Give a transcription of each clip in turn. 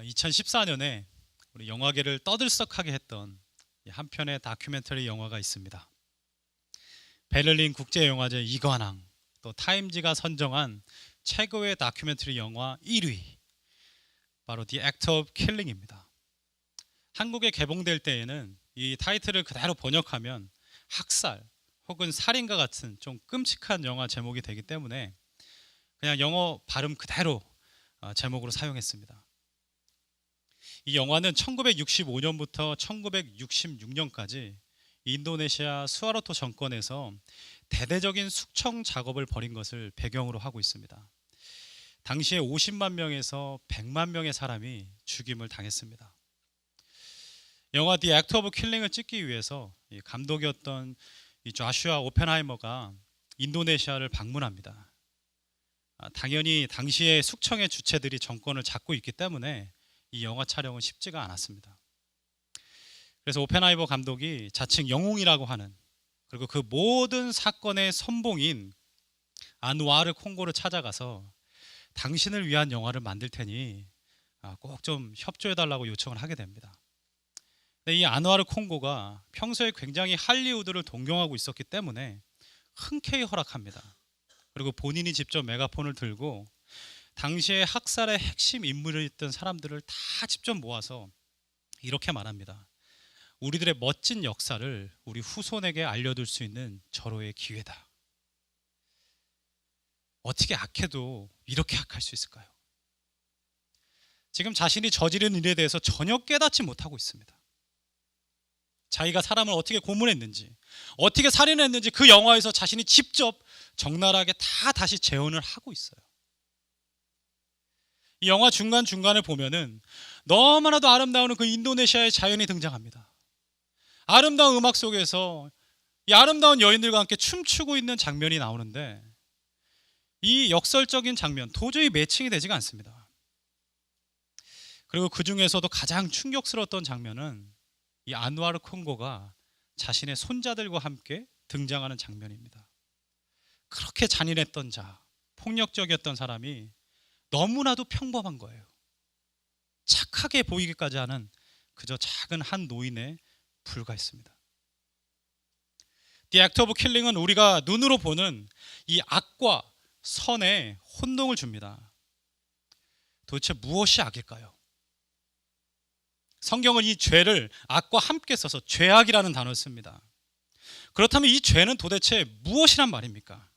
2014년에 우리 영화계를 떠들썩하게 했던 한 편의 다큐멘터리 영화가 있습니다. 베를린 국제영화제 2관왕, 또 타임지가 선정한 최고의 다큐멘터리 영화 1위, 바로 The Act of Killing입니다. 한국에 개봉될 때에는 이 타이틀을 그대로 번역하면 학살 혹은 살인과 같은 좀 끔찍한 영화 제목이 되기 때문에 그냥 영어 발음 그대로 제목으로 사용했습니다. 이 영화는 1965년부터 1966년까지 인도네시아 수하르토 정권에서 대대적인 숙청 작업을 벌인 것을 배경으로 하고 있습니다. 당시에 50만 명에서 100만 명의 사람이 죽임을 당했습니다. 영화 The Act of Killing을 찍기 위해서 감독이었던 이 좌슈아 오펜하이머가 인도네시아를 방문합니다. 당연히 당시의 숙청의 주체들이 정권을 잡고 있기 때문에 이 영화 촬영은 쉽지가 않았습니다. 그래서 오펜하이머 감독이 자칭 영웅이라고 하는, 그리고 그 모든 사건의 선봉인 아누아르 콩고를 찾아가서 당신을 위한 영화를 만들 테니 꼭 좀 협조해달라고 요청을 하게 됩니다. 근데 이 아누아르 콩고가 평소에 굉장히 할리우드를 동경하고 있었기 때문에 흔쾌히 허락합니다. 그리고 본인이 직접 메가폰을 들고 당시에 학살의 핵심 인물이었던 사람들을 다 직접 모아서 이렇게 말합니다. 우리들의 멋진 역사를 우리 후손에게 알려둘 수 있는 절호의 기회다. 어떻게 악해도 이렇게 악할 수 있을까요? 지금 자신이 저지른 일에 대해서 전혀 깨닫지 못하고 있습니다. 자기가 사람을 어떻게 고문했는지, 어떻게 살인했는지 그 영화에서 자신이 직접 적나라하게 다 다시 재현을 하고 있어요. 이 영화 중간중간을 보면은 너무나도 아름다운 그 인도네시아의 자연이 등장합니다. 아름다운 음악 속에서 이 아름다운 여인들과 함께 춤추고 있는 장면이 나오는데 이 역설적인 장면 도저히 매칭이 되지가 않습니다. 그리고 그 중에서도 가장 충격스러웠던 장면은 이 아누아르 콩고가 자신의 손자들과 함께 등장하는 장면입니다. 그렇게 잔인했던 자, 폭력적이었던 사람이 너무나도 평범한 거예요. 착하게 보이기까지 하는 그저 작은 한 노인에 불과했습니다. The Act of Killing은 우리가 눈으로 보는 이 악과 선에 혼동을 줍니다. 도대체 무엇이 악일까요? 성경은 이 죄를 악과 함께 써서 죄악이라는 단어를 씁니다. 그렇다면 이 죄는 도대체 무엇이란 말입니까?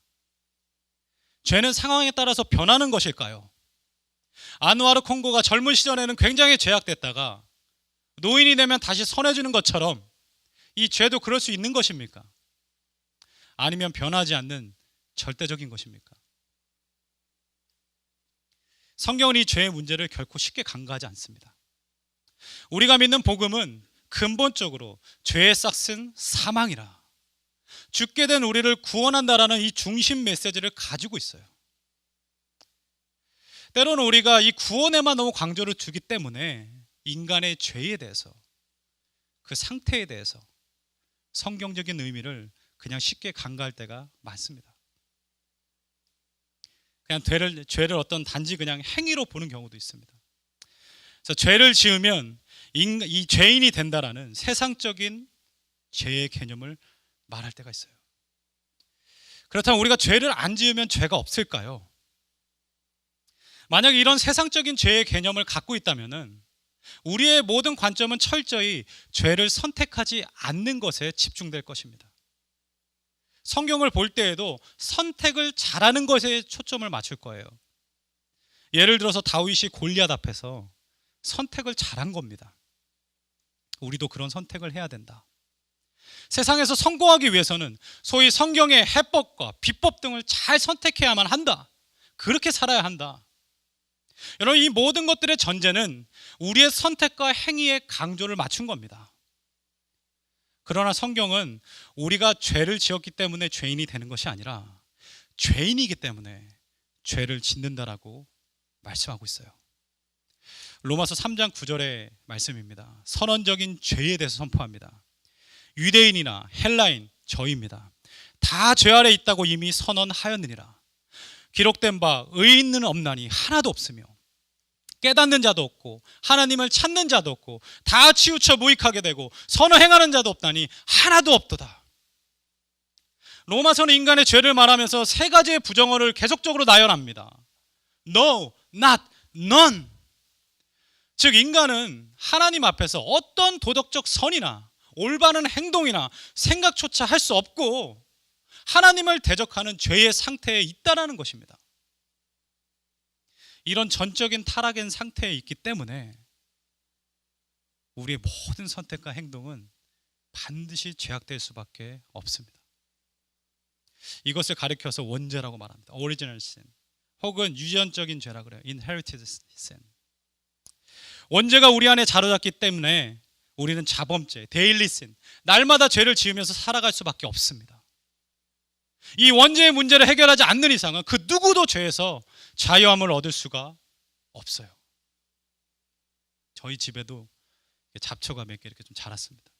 죄는 상황에 따라서 변하는 것일까요? 아누아르 콩고가 젊은 시절에는 굉장히 죄악됐다가 노인이 되면 다시 선해지는 것처럼 이 죄도 그럴 수 있는 것입니까? 아니면 변하지 않는 절대적인 것입니까? 성경은 이 죄의 문제를 결코 쉽게 간과하지 않습니다. 우리가 믿는 복음은 근본적으로 죄의 싹은 사망이라, 죽게 된 우리를 구원한다라는 이 중심 메시지를 가지고 있어요. 때로는 우리가 이 구원에만 너무 강조를 두기 때문에 인간의 죄에 대해서, 그 상태에 대해서 성경적인 의미를 그냥 쉽게 간과할 때가 많습니다. 그냥 죄를 어떤 단지 그냥 행위로 보는 경우도 있습니다. 그래서 죄를 지으면 이 죄인이 된다라는 세상적인 죄의 개념을 말할 때가 있어요. 그렇다면 우리가 죄를 안 지으면 죄가 없을까요? 만약 이런 세상적인 죄의 개념을 갖고 있다면 우리의 모든 관점은 철저히 죄를 선택하지 않는 것에 집중될 것입니다. 성경을 볼 때에도 선택을 잘하는 것에 초점을 맞출 거예요. 예를 들어서 다윗이 골리앗 앞에서 선택을 잘한 겁니다. 우리도 그런 선택을 해야 된다. 세상에서 성공하기 위해서는 소위 성경의 해법과 비법 등을 잘 선택해야만 한다. 그렇게 살아야 한다. 여러분, 이 모든 것들의 전제는 우리의 선택과 행위에 강조를 맞춘 겁니다. 그러나 성경은 우리가 죄를 지었기 때문에 죄인이 되는 것이 아니라 죄인이기 때문에 죄를 짓는다라고 말씀하고 있어요. 로마서 3장 9절의 말씀입니다. 선언적인 죄에 대해서 선포합니다. 유대인이나 헬라인, 저희입니다. 다 죄 아래 있다고 이미 선언하였느니라. 기록된 바 의인은 없나니 하나도 없으며 깨닫는 자도 없고 하나님을 찾는 자도 없고 다 치우쳐 무익하게 되고 선을 행하는 자도 없다니 하나도 없도다. 로마서는 인간의 죄를 말하면서 세 가지의 부정어를 계속적으로 나열합니다. No, not, none. 즉 인간은 하나님 앞에서 어떤 도덕적 선이나 올바른 행동이나 생각조차 할 수 없고 하나님을 대적하는 죄의 상태에 있다라는 것입니다. 이런 전적인 타락인 상태에 있기 때문에 우리의 모든 선택과 행동은 반드시 죄악될 수밖에 없습니다. 이것을 가리켜서 원죄라고 말합니다. Original sin 혹은 유전적인 죄라 그래요. Inherited sin. 원죄가 우리 안에 자로잡기 때문에 우리는 자범죄, 데일리 sin, 날마다 죄를 지으면서 살아갈 수밖에 없습니다. 이 원죄의 문제를 해결하지 않는 이상은 그 누구도 죄에서 자유함을 얻을 수가 없어요. 저희 집에도 잡초가 몇 개 이렇게 좀 자랐습니다.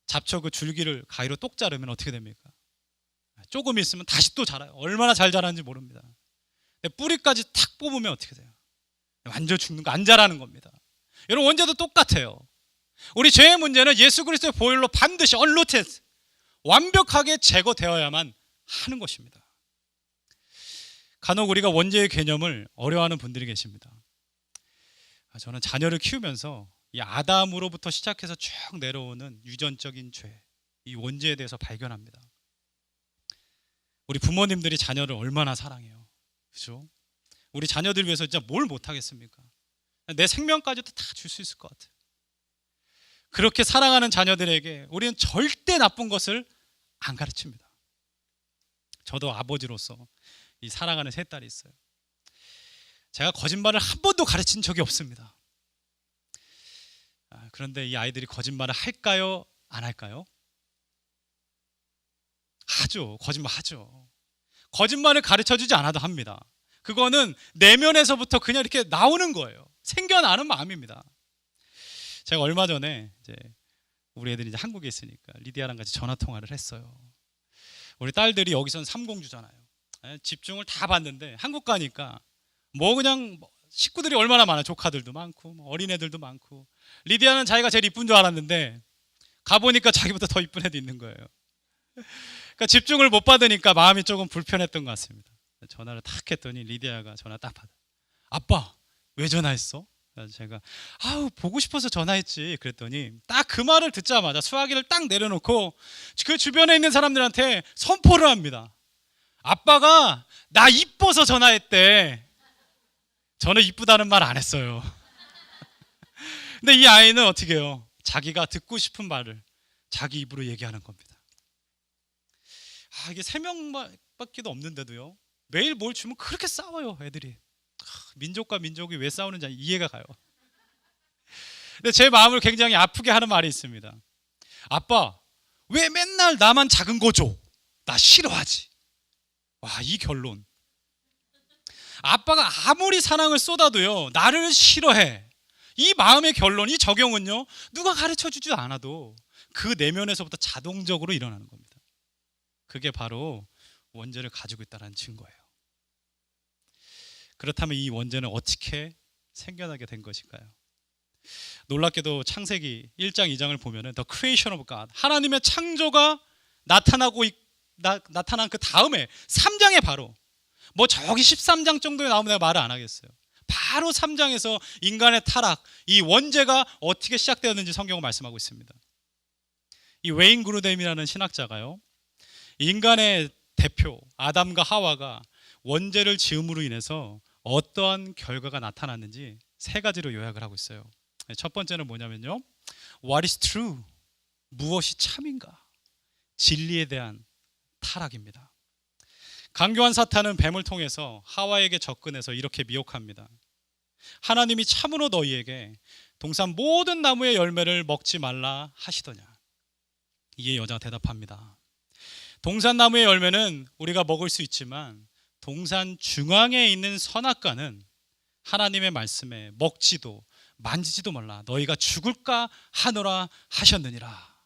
잡초 그 줄기를 가위로 똑 자르면 어떻게 됩니까? 조금 있으면 다시 또 자라요. 얼마나 잘 자라는지 모릅니다. 근데 뿌리까지 탁 뽑으면 어떻게 돼요? 완전 죽는 거, 안 자라는 겁니다. 여러분 원죄도 똑같아요. 우리 죄의 문제는 예수 그리스도의 보혈로 반드시 unrooted, 완벽하게 제거되어야만 하는 것입니다. 간혹 우리가 원죄의 개념을 어려워하는 분들이 계십니다. 저는 자녀를 키우면서 이 아담으로부터 시작해서 쭉 내려오는 유전적인 죄, 이 원죄에 대해서 발견합니다. 우리 부모님들이 자녀를 얼마나 사랑해요. 그렇죠? 우리 자녀들 위해서 진짜 뭘 못하겠습니까? 내 생명까지도 다 줄 수 있을 것 같아요. 그렇게 사랑하는 자녀들에게 우리는 절대 나쁜 것을 안 가르칩니다. 저도 아버지로서 이 사랑하는 세 딸이 있어요. 제가 거짓말을 한 번도 가르친 적이 없습니다. 그런데 이 아이들이 거짓말을 할까요? 안 할까요? 하죠. 거짓말 하죠. 거짓말을 가르쳐주지 않아도 합니다. 그거는 내면에서부터 그냥 이렇게 나오는 거예요. 생겨나는 마음입니다. 제가 얼마 전에 이제 우리 애들이 이제 한국에 있으니까 리디아랑 같이 전화 통화를 했어요. 우리 딸들이 여기선 삼공주잖아요. 집중을 다 받는데 한국 가니까 뭐 그냥 식구들이 얼마나 많아요. 조카들도 많고 어린애들도 많고. 리디아는 자기가 제일 이쁜 줄 알았는데 가보니까 자기보다 더 이쁜 애도 있는 거예요. 그러니까 집중을 못 받으니까 마음이 조금 불편했던 것 같습니다. 전화를 탁 했더니 리디아가 전화 딱 받아. 아빠 왜 전화했어? 그래서 제가 보고 싶어서 전화했지 그랬더니 딱 그 말을 듣자마자 수화기를 딱 내려놓고 그 주변에 있는 사람들한테 선포를 합니다. 아빠가 나 이뻐서 전화했대. 저는 이쁘다는 말 안 했어요. 근데 이 아이는 어떻게 해요? 자기가 듣고 싶은 말을 자기 입으로 얘기하는 겁니다. 이게 3명밖에 없는데도요 매일 뭘 주면 그렇게 싸워요. 애들이 민족과 민족이 왜 싸우는지 이해가 가요. 근데 제 마음을 굉장히 아프게 하는 말이 있습니다. 아빠 왜 맨날 나만 작은 거 줘? 나 싫어하지. 와, 이 결론. 아빠가 아무리 사랑을 쏟아도요 나를 싫어해. 이 마음의 결론, 이 적용은요 누가 가르쳐주지 않아도 그 내면에서부터 자동적으로 일어나는 겁니다. 그게 바로 원죄를 가지고 있다는 증거예요. 그렇다면 이 원죄는 어떻게 생겨나게 된 것일까요? 놀랍게도 창세기 1장 2장을 보면은 The creation of God, 하나님의 창조가 나타난 그 다음에 3장에 바로 저기 13장 정도에 나오면 내가 말을 안 하겠어요. 바로 3장에서 인간의 타락, 이 원죄가 어떻게 시작되었는지 성경은 말씀하고 있습니다. 이 웨인 그루뎀이라는 신학자가요 인간의 대표 아담과 하와가 원죄를 지음으로 인해서 어떠한 결과가 나타났는지 3가지로 요약을 하고 있어요. 첫 번째는 뭐냐면요 What is true? 무엇이 참인가? 진리에 대한 타락입니다. 강교한 사탄은 뱀을 통해서 하와에게 접근해서 이렇게 미혹합니다. 하나님이 참으로 너희에게 동산 모든 나무의 열매를 먹지 말라 하시더냐? 이에 여자가 대답합니다. 동산 나무의 열매는 우리가 먹을 수 있지만 동산 중앙에 있는 선악과는 하나님의 말씀에 먹지도 만지지도 말라. 너희가 죽을까 하노라 하셨느니라.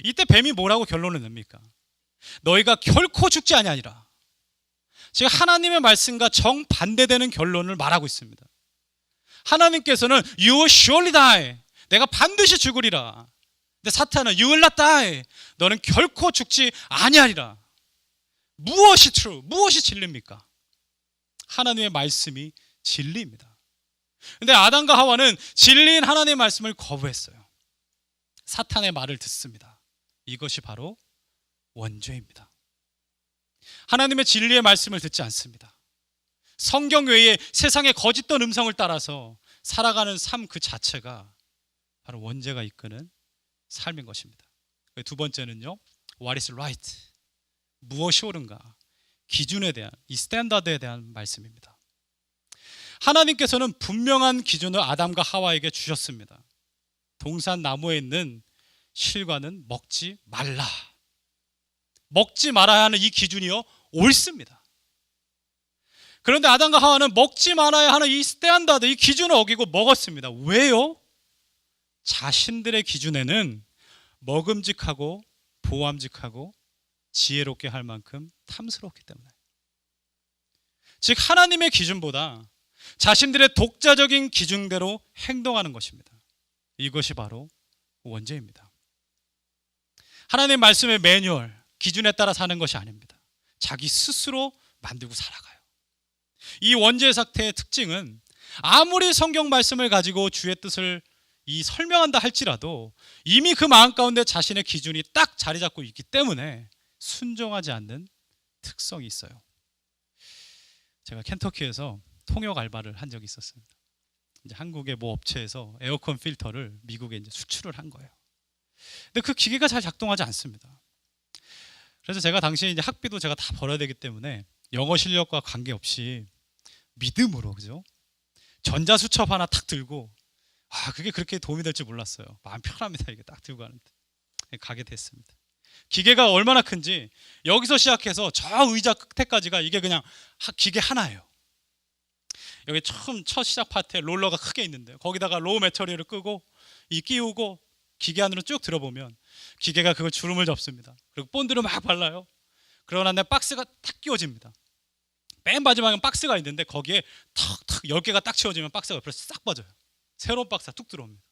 이때 뱀이 뭐라고 결론을 냅니까? 너희가 결코 죽지 아니하리라. 지금 하나님의 말씀과 정반대되는 결론을 말하고 있습니다. 하나님께서는 You will surely die. 내가 반드시 죽으리라. 근데 사탄은 You will not die. 너는 결코 죽지 아니하리라. 무엇이 true? 무엇이 진리입니까? 하나님의 말씀이 진리입니다. 근데 아담과 하와는 진리인 하나님의 말씀을 거부했어요. 사탄의 말을 듣습니다. 이것이 바로 원죄입니다. 하나님의 진리의 말씀을 듣지 않습니다. 성경 외에 세상의 거짓된 음성을 따라서 살아가는 삶 그 자체가 바로 원죄가 이끄는 삶인 것입니다. 두 번째는요, What is right? 무엇이 옳은가? 기준에 대한, 이 스탠다드에 대한 말씀입니다. 하나님께서는 분명한 기준을 아담과 하와에게 주셨습니다. 동산 나무에 있는 실과는 먹지 말라. 먹지 말아야 하는 이 기준이요, 옳습니다. 그런데 아담과 하와는 먹지 말아야 하는 이 스탠다드, 이 기준을 어기고 먹었습니다. 왜요? 자신들의 기준에는 먹음직하고 보암직하고 지혜롭게 할 만큼 탐스럽기 때문에. 즉 하나님의 기준보다 자신들의 독자적인 기준대로 행동하는 것입니다. 이것이 바로 원죄입니다. 하나님의 말씀의 매뉴얼, 기준에 따라 사는 것이 아닙니다. 자기 스스로 만들고 살아가요. 이 원죄 상태의 특징은 아무리 성경 말씀을 가지고 주의 뜻을 설명한다 할지라도 이미 그 마음 가운데 자신의 기준이 딱 자리 잡고 있기 때문에 순종하지 않는 특성이 있어요. 제가 켄터키에서 통역 알바를 한 적이 있었습니다. 이제 한국의 모 업체에서 에어컨 필터를 미국에 이제 수출을 한 거예요. 근데 그 기계가 잘 작동하지 않습니다. 그래서 제가 당시에 이제 학비도 제가 다 벌어야 되기 때문에 영어 실력과 관계없이 믿음으로, 그죠? 전자수첩 하나 탁 들고, 그게 그렇게 도움이 될 줄 몰랐어요. 마음 편합니다. 이게 딱 들고 가는데. 가게 됐습니다. 기계가 얼마나 큰지 여기서 시작해서 저 의자 끝에까지가 이게 그냥 기계 하나예요. 여기 첫 시작 파트에 롤러가 크게 있는데 거기다가 로우 매터리를 끄고 끼우고 기계 안으로 쭉 들어보면 기계가 그걸 주름을 접습니다. 그리고 본드를 막 발라요. 그러고 난 다음에 박스가 탁 끼워집니다. 맨 마지막에 박스가 있는데 거기에 탁 10개가 딱 채워지면 박스가 옆으로 싹 빠져요. 새로운 박스가 뚝 들어옵니다.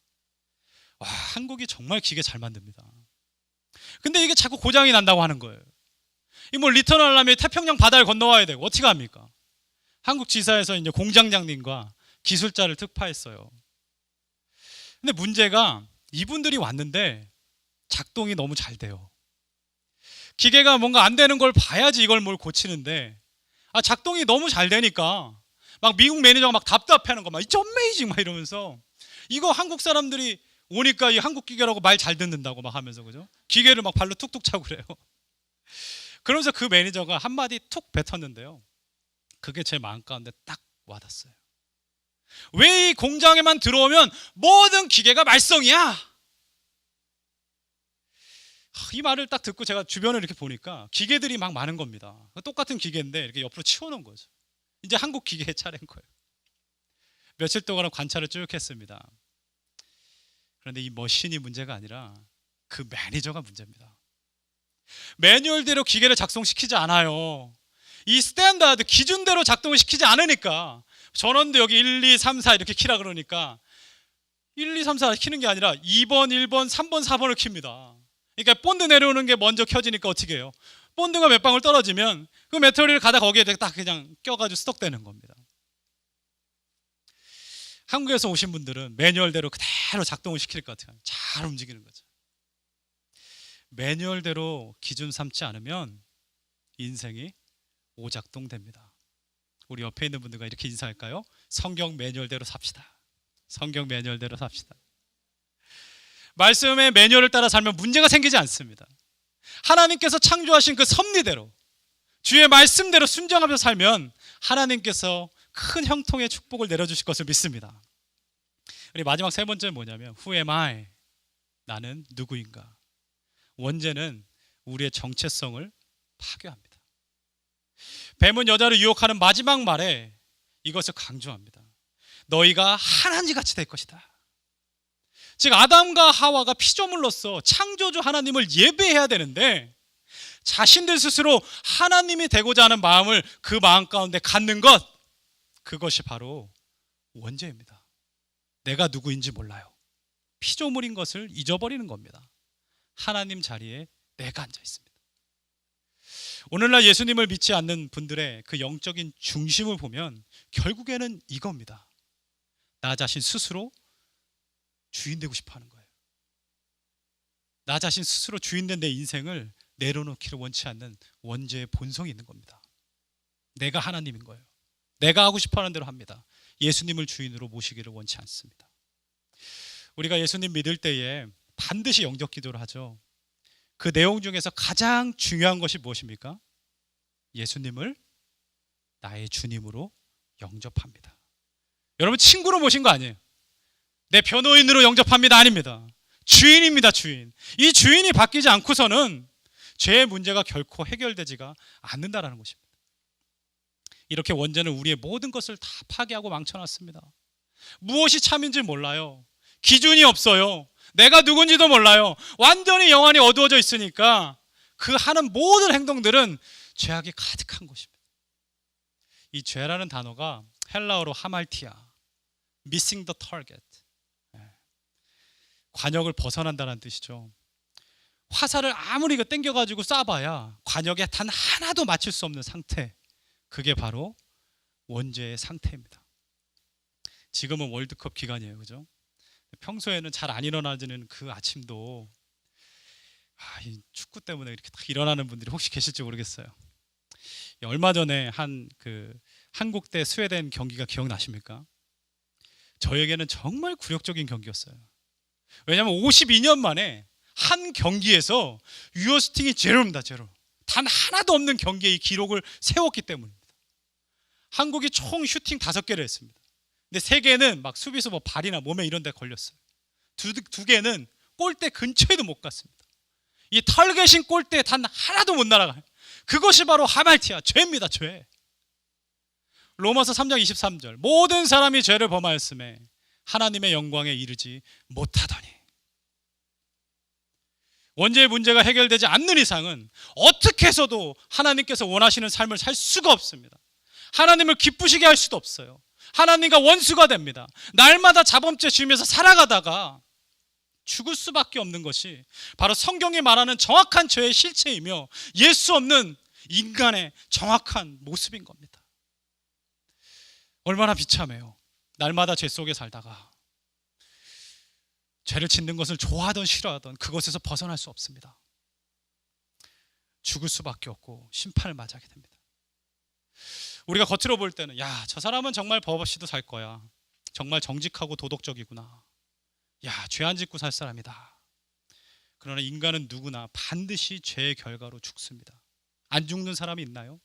와, 한국이 정말 기계 잘 만듭니다. 근데 이게 자꾸 고장이 난다고 하는 거예요. 이 뭐 리턴 하려면 태평양 바다를 건너와야 되고 어떻게 합니까? 한국 지사에서 이제 공장장님과 기술자를 특파했어요. 근데 문제가 이분들이 왔는데 작동이 너무 잘 돼요. 기계가 뭔가 안 되는 걸 봐야지 이걸 뭘 고치는데 작동이 너무 잘 되니까 막 미국 매니저가 막 답답해하는 거 막 It's amazing 막 이러면서 이거 한국 사람들이 오니까 이 한국 기계라고 말 잘 듣는다고 막 하면서, 그죠? 기계를 막 발로 툭툭 차고 그래요. 그러면서 그 매니저가 한마디 툭 뱉었는데요. 그게 제 마음 가운데 딱 와닿았어요. 왜 이 공장에만 들어오면 모든 기계가 말썽이야? 이 말을 딱 듣고 제가 주변을 이렇게 보니까 기계들이 막 많은 겁니다. 똑같은 기계인데 이렇게 옆으로 치워놓은 거죠. 이제 한국 기계의 차례인 거예요. 며칠 동안 관찰을 쭉 했습니다. 그런데 이 머신이 문제가 아니라 그 매니저가 문제입니다. 매뉴얼대로 기계를 작동시키지 않아요. 이 스탠다드 기준대로 작동을 시키지 않으니까 전원도 여기 1, 2, 3, 4 이렇게 키라 그러니까 1, 2, 3, 4 키는 게 아니라 2번, 1번, 3번, 4번을 킵니다. 그러니까 본드 내려오는 게 먼저 켜지니까 어떻게 해요? 본드가 몇 방울 떨어지면 그 매터리를 가다 거기에 딱 그냥 껴가지고 스톡되는 겁니다. 한국에서 오신 분들은 매뉴얼대로 그대로 작동을 시킬 것 같아요. 잘 움직이는 거죠. 매뉴얼대로 기준 삼지 않으면 인생이 오작동됩니다. 우리 옆에 있는 분들과 이렇게 인사할까요? 성경 매뉴얼대로 삽시다. 성경 매뉴얼대로 삽시다. 말씀의 매뉴얼을 따라 살면 문제가 생기지 않습니다. 하나님께서 창조하신 그 섭리대로 주의 말씀대로 순종하면서 살면 하나님께서 큰 형통의 축복을 내려주실 것을 믿습니다. 우리 마지막 세 번째는 뭐냐면 Who am I? 나는 누구인가? 원죄는 우리의 정체성을 파괴합니다. 뱀은 여자를 유혹하는 마지막 말에 이것을 강조합니다. 너희가 하나님 같이 될 것이다. 즉 아담과 하와가 피조물로서 창조주 하나님을 예배해야 되는데 자신들 스스로 하나님이 되고자 하는 마음을 그 마음 가운데 갖는 것, 그것이 바로 원죄입니다. 내가 누구인지 몰라요. 피조물인 것을 잊어버리는 겁니다. 하나님 자리에 내가 앉아 있습니다. 오늘날 예수님을 믿지 않는 분들의 그 영적인 중심을 보면 결국에는 이겁니다. 나 자신 스스로 주인 되고 싶어 하는 거예요. 나 자신 스스로 주인 된 내 인생을 내려놓기를 원치 않는 원죄의 본성이 있는 겁니다. 내가 하나님인 거예요. 내가 하고 싶어 하는 대로 합니다. 예수님을 주인으로 모시기를 원치 않습니다. 우리가 예수님 믿을 때에 반드시 영접 기도를 하죠. 그 내용 중에서 가장 중요한 것이 무엇입니까? 예수님을 나의 주님으로 영접합니다. 여러분, 친구로 모신 거 아니에요. 내 변호인으로 영접합니다. 아닙니다. 주인입니다. 주인. 이 주인이 바뀌지 않고서는 죄의 문제가 결코 해결되지가 않는다라는 것입니다. 이렇게 원죄는 우리의 모든 것을 다 파괴하고 망쳐놨습니다. 무엇이 참인지 몰라요. 기준이 없어요. 내가 누군지도 몰라요. 완전히 영안이 어두워져 있으니까 그 하는 모든 행동들은 죄악이 가득한 것입니다. 이 죄라는 단어가 헬라어로 하말티아, missing the target, 관역을 벗어난다는 뜻이죠. 화살을 아무리 땡겨가지고 쏴봐야 관역에 단 하나도 맞출 수 없는 상태, 그게 바로 원죄의 상태입니다. 지금은 월드컵 기간이에요, 그죠? 평소에는 잘 안 일어나지는 그 아침도 이 축구 때문에 이렇게 딱 일어나는 분들이 혹시 계실지 모르겠어요. 얼마 전에 한국 대 스웨덴 경기가 기억나십니까? 저에게는 정말 굴욕적인 경기였어요. 왜냐하면 52년 만에 한 경기에서 유효슈팅이 제로입니다. 제로. 단 하나도 없는 경기의 이 기록을 세웠기 때문입니다. 한국이 총 슈팅 5개를 했습니다. 근데 3개는 막 수비수 발이나 몸에 이런 데 걸렸어요. 두 개는 골대 근처에도 못 갔습니다. 이 털개신 골대에 단 하나도 못 날아가요. 그것이 바로 하말티아, 죄입니다. 죄. 로마서 3장 23절, 모든 사람이 죄를 범하였음에 하나님의 영광에 이르지 못하더니. 원죄의 문제가 해결되지 않는 이상은 어떻게 해서도 하나님께서 원하시는 삶을 살 수가 없습니다. 하나님을 기쁘시게 할 수도 없어요. 하나님과 원수가 됩니다. 날마다 자범죄 지으면서 살아가다가 죽을 수밖에 없는 것이 바로 성경이 말하는 정확한 죄의 실체이며 예수 없는 인간의 정확한 모습인 겁니다. 얼마나 비참해요. 날마다 죄 속에 살다가 죄를 짓는 것을 좋아하던 싫어하던 그것에서 벗어날 수 없습니다. 죽을 수밖에 없고 심판을 맞이하게 됩니다. 우리가 겉으로 볼 때는 야, 저 사람은 정말 법 없이도 살 거야. 정말 정직하고 도덕적이구나. 야, 죄 안 짓고 살 사람이다. 그러나 인간은 누구나 반드시 죄의 결과로 죽습니다. 안 죽는 사람이 있나요?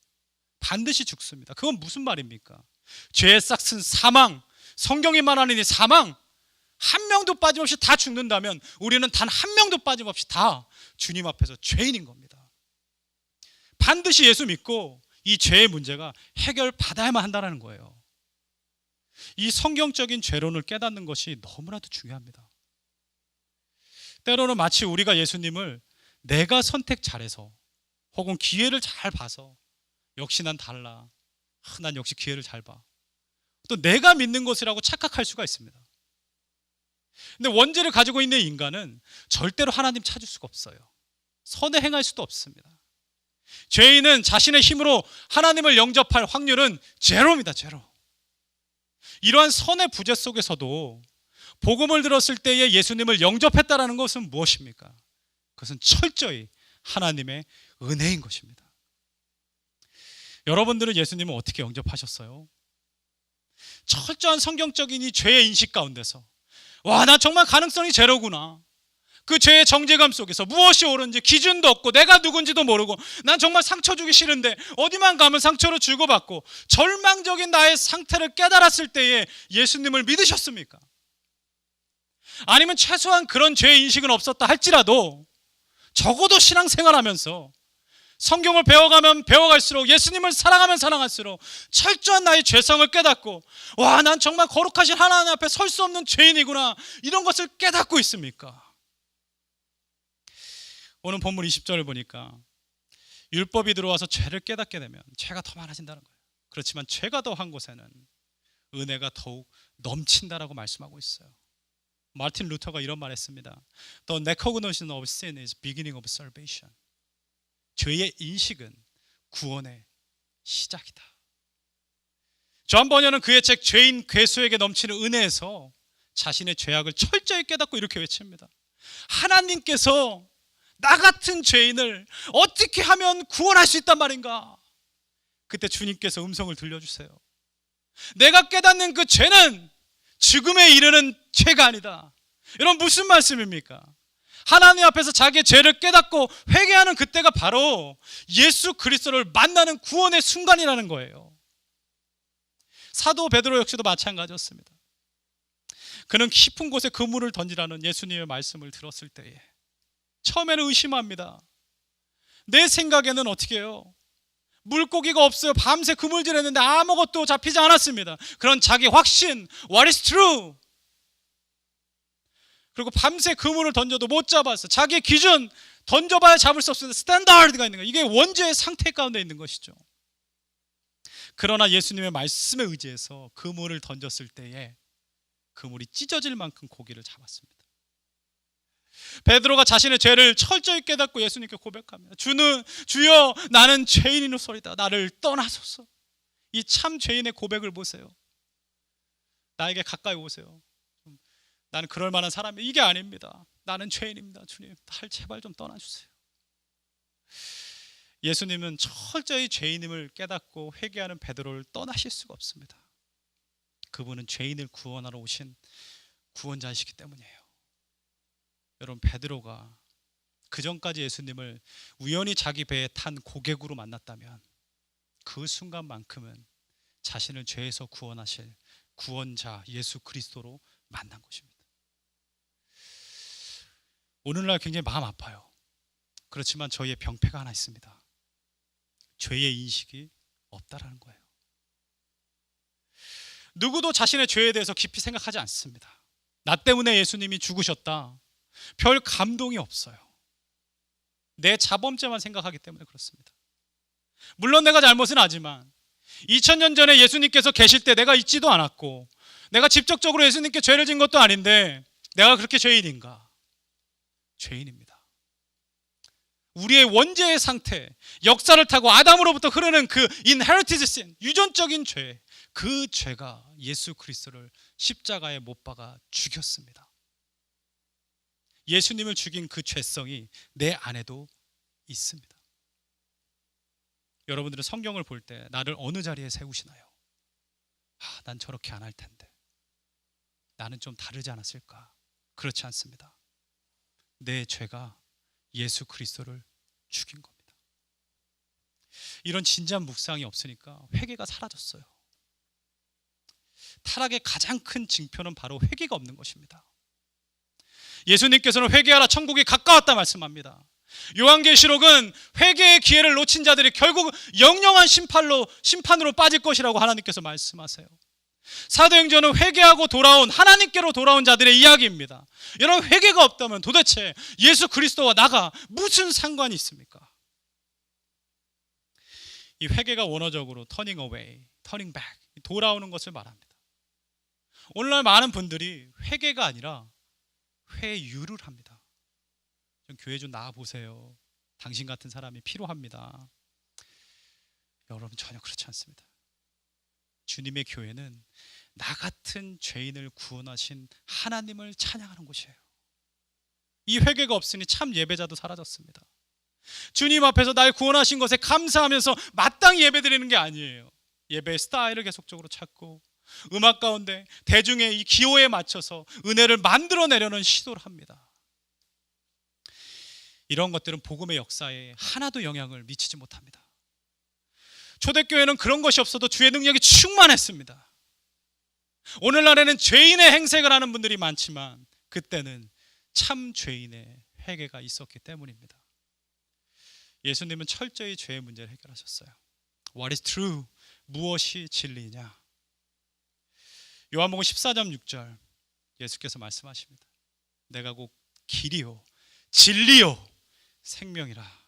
반드시 죽습니다. 그건 무슨 말입니까? 죄의 싹슨 사망, 성경이 말하는 이 사망, 한 명도 빠짐없이 다 죽는다면 우리는 단 한 명도 빠짐없이 다 주님 앞에서 죄인인 겁니다. 반드시 예수 믿고 이 죄의 문제가 해결받아야만 한다는 거예요. 이 성경적인 죄론을 깨닫는 것이 너무나도 중요합니다. 때로는 마치 우리가 예수님을 내가 선택 잘해서 혹은 기회를 잘 봐서 역시 난 달라, 난 역시 기회를 잘 봐, 또 내가 믿는 것이라고 착각할 수가 있습니다. 근데 원죄를 가지고 있는 인간은 절대로 하나님 찾을 수가 없어요. 선에 행할 수도 없습니다. 죄인은 자신의 힘으로 하나님을 영접할 확률은 제로입니다. 제로. 이러한 선의 부재 속에서도 복음을 들었을 때에 예수님을 영접했다는 것은 무엇입니까? 그것은 철저히 하나님의 은혜인 것입니다. 여러분들은 예수님을 어떻게 영접하셨어요? 철저한 성경적인 이 죄의 인식 가운데서 와, 나 정말 가능성이 제로구나. 그 죄의 정죄감 속에서 무엇이 옳은지 기준도 없고 내가 누군지도 모르고 난 정말 상처 주기 싫은데 어디만 가면 상처를 주고받고 절망적인 나의 상태를 깨달았을 때에 예수님을 믿으셨습니까? 아니면 최소한 그런 죄의 인식은 없었다 할지라도 적어도 신앙생활하면서 성경을 배워가면 배워갈수록 예수님을 사랑하면 사랑할수록 철저한 나의 죄성을 깨닫고 와, 난 정말 거룩하신 하나님 앞에 설 수 없는 죄인이구나, 이런 것을 깨닫고 있습니까? 오늘 본문 20절을 보니까 율법이 들어와서 죄를 깨닫게 되면 죄가 더 많아진다는 거예요. 그렇지만 죄가 더한 곳에는 은혜가 더욱 넘친다라고 말씀하고 있어요. 마틴 루터가 이런 말 했습니다. The recognition of sin is beginning of salvation. 죄의 인식은 구원의 시작이다. 존 버녀는 그의 책 죄인 괴수에게 넘치는 은혜에서 자신의 죄악을 철저히 깨닫고 이렇게 외칩니다. 하나님께서 나 같은 죄인을 어떻게 하면 구원할 수 있단 말인가? 그때 주님께서 음성을 들려주세요. 내가 깨닫는 그 죄는 죽음에 이르는 죄가 아니다. 여러분, 무슨 말씀입니까? 하나님 앞에서 자기의 죄를 깨닫고 회개하는 그때가 바로 예수 그리스도를 만나는 구원의 순간이라는 거예요. 사도 베드로 역시도 마찬가지였습니다. 그는 깊은 곳에 그물을 던지라는 예수님의 말씀을 들었을 때에 처음에는 의심합니다. 내 생각에는 어떻게 해요? 물고기가 없어요. 밤새 그물질했는데 아무것도 잡히지 않았습니다. 그런 자기 확신, what is true? 그리고 밤새 그물을 던져도 못 잡았어요. 자기의 기준, 던져봐야 잡을 수 없습니다. 스탠다드가 있는 거예요. 이게 원죄의 상태 가운데 있는 것이죠. 그러나 예수님의 말씀에 의지해서 그물을 던졌을 때에 그물이 찢어질 만큼 고기를 잡았습니다. 베드로가 자신의 죄를 철저히 깨닫고 예수님께 고백합니다. 주여, 나는 죄인이노소이다. 나를 떠나소서. 이 참 죄인의 고백을 보세요. 나에게 가까이 오세요. 나는 그럴 만한 사람이 이게 아닙니다. 나는 죄인입니다. 주님, 날 제발 좀 떠나주세요. 예수님은 철저히 죄인임을 깨닫고 회개하는 베드로를 떠나실 수가 없습니다. 그분은 죄인을 구원하러 오신 구원자이시기 때문이에요. 여러분, 베드로가 그전까지 예수님을 우연히 자기 배에 탄 고객으로 만났다면 그 순간만큼은 자신을 죄에서 구원하실 구원자 예수 그리스도로 만난 것입니다. 오늘날 굉장히 마음 아파요. 그렇지만 저희의 병폐가 하나 있습니다. 죄의 인식이 없다라는 거예요. 누구도 자신의 죄에 대해서 깊이 생각하지 않습니다. 나 때문에 예수님이 죽으셨다. 별 감동이 없어요. 내 자범죄만 생각하기 때문에 그렇습니다. 물론 내가 잘못은 하지만 2000년 전에 예수님께서 계실 때 내가 있지도 않았고 내가 직접적으로 예수님께 죄를 진 것도 아닌데 내가 그렇게 죄인인가? 죄인입니다. 우리의 원죄의 상태, 역사를 타고 아담으로부터 흐르는 그 inherited sin, 유전적인 죄, 그 죄가 예수 그리스도를 십자가에 못 박아 죽였습니다. 예수님을 죽인 그 죄성이 내 안에도 있습니다. 여러분들은 성경을 볼 때 나를 어느 자리에 세우시나요? 난 저렇게 안 할 텐데. 나는 좀 다르지 않았을까? 그렇지 않습니다. 내 죄가 예수 그리스도를 죽인 겁니다. 이런 진지한 묵상이 없으니까 회개가 사라졌어요. 타락의 가장 큰 징표는 바로 회개가 없는 것입니다. 예수님께서는 회개하라 천국이 가까웠다 말씀합니다. 요한계시록은 회개의 기회를 놓친 자들이 결국 영영한 심판으로 빠질 것이라고 하나님께서 말씀하세요. 사도행전은 회개하고 돌아온 하나님께로 돌아온 자들의 이야기입니다. 여러분, 회개가 없다면 도대체 예수 그리스도와 나가 무슨 상관이 있습니까? 이 회개가 원어적으로 turning away, turning back, 돌아오는 것을 말합니다. 오늘날 많은 분들이 회개가 아니라 회유를 합니다. 좀 교회 좀 나와보세요. 당신 같은 사람이 필요합니다. 여러분, 전혀 그렇지 않습니다. 주님의 교회는 나 같은 죄인을 구원하신 하나님을 찬양하는 곳이에요. 이 회개가 없으니 참 예배자도 사라졌습니다. 주님 앞에서 날 구원하신 것에 감사하면서 마땅히 예배드리는 게 아니에요. 예배의 스타일을 계속적으로 찾고 음악 가운데 대중의 이 기호에 맞춰서 은혜를 만들어내려는 시도를 합니다. 이런 것들은 복음의 역사에 하나도 영향을 미치지 못합니다. 초대교회는 그런 것이 없어도 주의 능력이 충만했습니다. 오늘날에는 죄인의 행색을 하는 분들이 많지만 그때는 참 죄인의 회개가 있었기 때문입니다. 예수님은 철저히 죄의 문제를 해결하셨어요. What is true? 무엇이 진리냐? 요한복음 14장 6절 예수께서 말씀하십니다. 내가 곧 길이요 진리요 생명이라.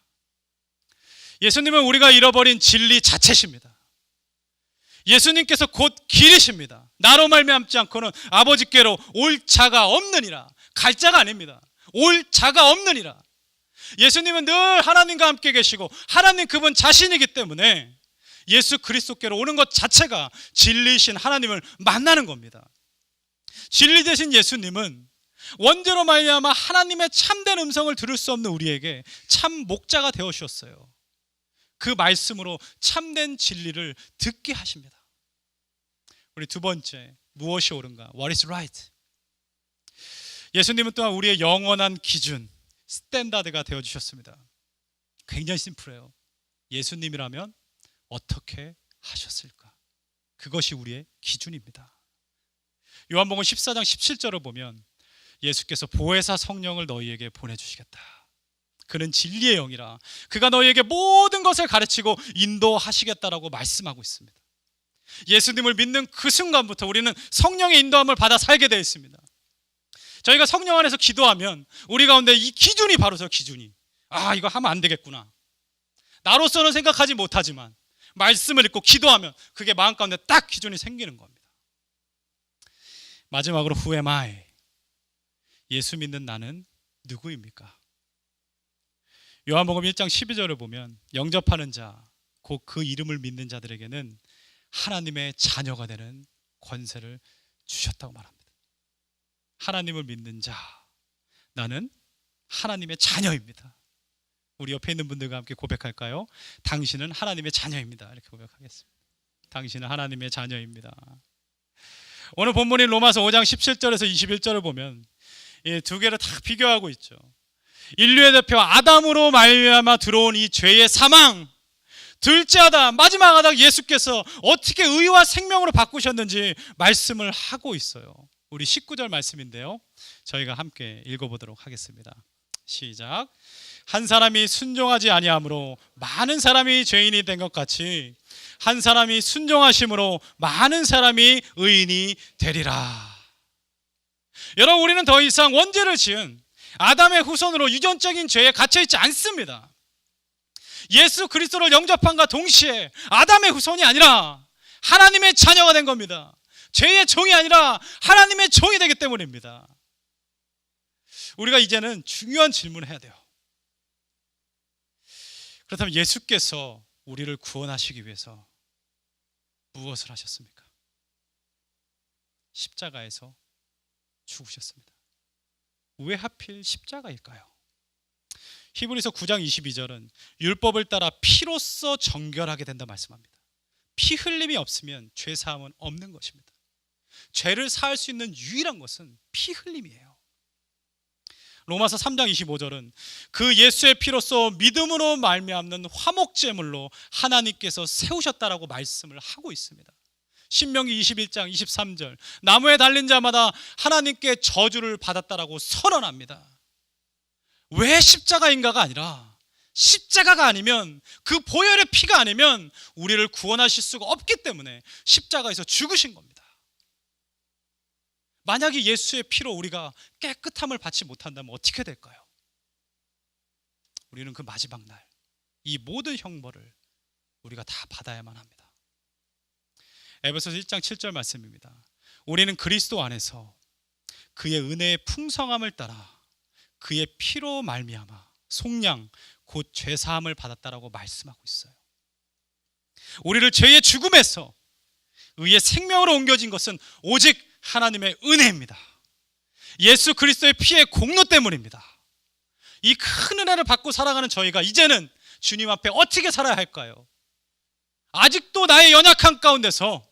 예수님은 우리가 잃어버린 진리 자체십니다. 예수님께서 곧 길이십니다. 나로 말미암지 않고는 아버지께로 올 자가 없느니라. 갈 자가 아닙니다. 올 자가 없느니라. 예수님은 늘 하나님과 함께 계시고 하나님 그분 자신이기 때문에 예수 그리스도께로 오는 것 자체가 진리이신 하나님을 만나는 겁니다. 진리 되신 예수님은 원죄로 말미암아 하나님의 참된 음성을 들을 수 없는 우리에게 참 목자가 되어 주셨어요. 그 말씀으로 참된 진리를 듣게 하십니다. 우리 두 번째, 무엇이 옳은가? What is right? 예수님은 또한 우리의 영원한 기준, 스탠다드가 되어 주셨습니다. 굉장히 심플해요. 예수님이라면 어떻게 하셨을까? 그것이 우리의 기준입니다. 요한복음 14장 17절을 보면 예수께서 보혜사 성령을 너희에게 보내주시겠다. 그는 진리의 영이라 그가 너희에게 모든 것을 가르치고 인도하시겠다라고 말씀하고 있습니다. 예수님을 믿는 그 순간부터 우리는 성령의 인도함을 받아 살게 되어 있습니다. 저희가 성령 안에서 기도하면 우리 가운데 이 기준이 바로 저 기준이, 이거 하면 안 되겠구나. 나로서는 생각하지 못하지만 말씀을 읽고 기도하면 그게 마음 가운데 딱 기준이 생기는 겁니다. 마지막으로 Who am I? 예수 믿는 나는 누구입니까? 요한복음 1장 12절을 보면 영접하는 자, 곧 그 이름을 믿는 자들에게는 하나님의 자녀가 되는 권세를 주셨다고 말합니다. 하나님을 믿는 자, 나는 하나님의 자녀입니다. 우리 옆에 있는 분들과 함께 고백할까요? 당신은 하나님의 자녀입니다. 이렇게 고백하겠습니다. 당신은 하나님의 자녀입니다. 오늘 본문인 로마서 5장 17절에서 21절을 보면 이 두 개를 다 비교하고 있죠. 인류의 대표 아담으로 말미암아 들어온 이 죄의 사망, 둘째 아담, 마지막 아담 예수께서 어떻게 의와 생명으로 바꾸셨는지 말씀을 하고 있어요. 우리 19절 말씀인데요, 저희가 함께 읽어보도록 하겠습니다. 시작. 한 사람이 순종하지 아니함으로 많은 사람이 죄인이 된 것 같이 한 사람이 순종하심으로 많은 사람이 의인이 되리라. 여러분, 우리는 더 이상 원죄를 지은 아담의 후손으로 유전적인 죄에 갇혀있지 않습니다. 예수 그리스도를 영접함과 동시에 아담의 후손이 아니라 하나님의 자녀가 된 겁니다. 죄의 종이 아니라 하나님의 종이 되기 때문입니다. 우리가 이제는 중요한 질문을 해야 돼요. 그렇다면 예수께서 우리를 구원하시기 위해서 무엇을 하셨습니까? 십자가에서 죽으셨습니다. 왜 하필 십자가일까요? 히브리서 9장 22절은 율법을 따라 피로써 정결하게 된다 말씀합니다. 피 흘림이 없으면 죄 사함은 없는 것입니다. 죄를 사할 수 있는 유일한 것은 피 흘림이에요. 로마서 3장 25절은 그 예수의 피로써 믿음으로 말미암는 화목제물로 하나님께서 세우셨다라고 말씀을 하고 있습니다. 신명기 21장 23절 나무에 달린 자마다 하나님께 저주를 받았다라고 선언합니다. 왜 십자가인가가 아니라 십자가가 아니면, 그 보혈의 피가 아니면 우리를 구원하실 수가 없기 때문에 십자가에서 죽으신 겁니다. 만약에 예수의 피로 우리가 깨끗함을 받지 못한다면 어떻게 될까요? 우리는 그 마지막 날 이 모든 형벌을 우리가 다 받아야만 합니다. 에베소서 1장 7절 말씀입니다. 우리는 그리스도 안에서 그의 은혜의 풍성함을 따라 그의 피로 말미암아 속량 곧 죄사함을 받았다라고 말씀하고 있어요. 우리를 죄의 죽음에서 의의 생명으로 옮겨진 것은 오직 하나님의 은혜입니다. 예수 그리스도의 피의 공로 때문입니다. 이 큰 은혜를 받고 살아가는 저희가 이제는 주님 앞에 어떻게 살아야 할까요? 아직도 나의 연약한 가운데서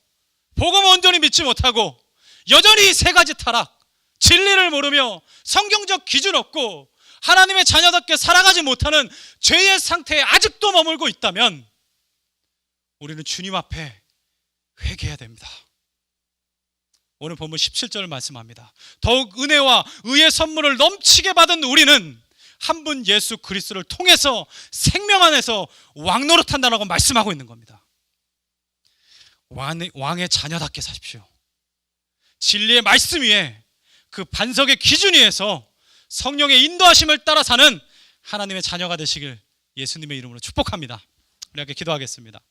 복음 온전히 믿지 못하고 여전히 세 가지 타락, 진리를 모르며 성경적 기준 없고 하나님의 자녀답게 살아가지 못하는 죄의 상태에 아직도 머물고 있다면 우리는 주님 앞에 회개해야 됩니다. 오늘 본문 17절을 말씀합니다. 더욱 은혜와 의의 선물을 넘치게 받은 우리는 한 분 예수 그리스도를 통해서 생명 안에서 왕노릇한다라고 말씀하고 있는 겁니다. 왕의 자녀답게 사십시오. 진리의 말씀 위에 그 반석의 기준 위에서 성령의 인도하심을 따라 사는 하나님의 자녀가 되시길 예수님의 이름으로 축복합니다. 우리 함께 기도하겠습니다.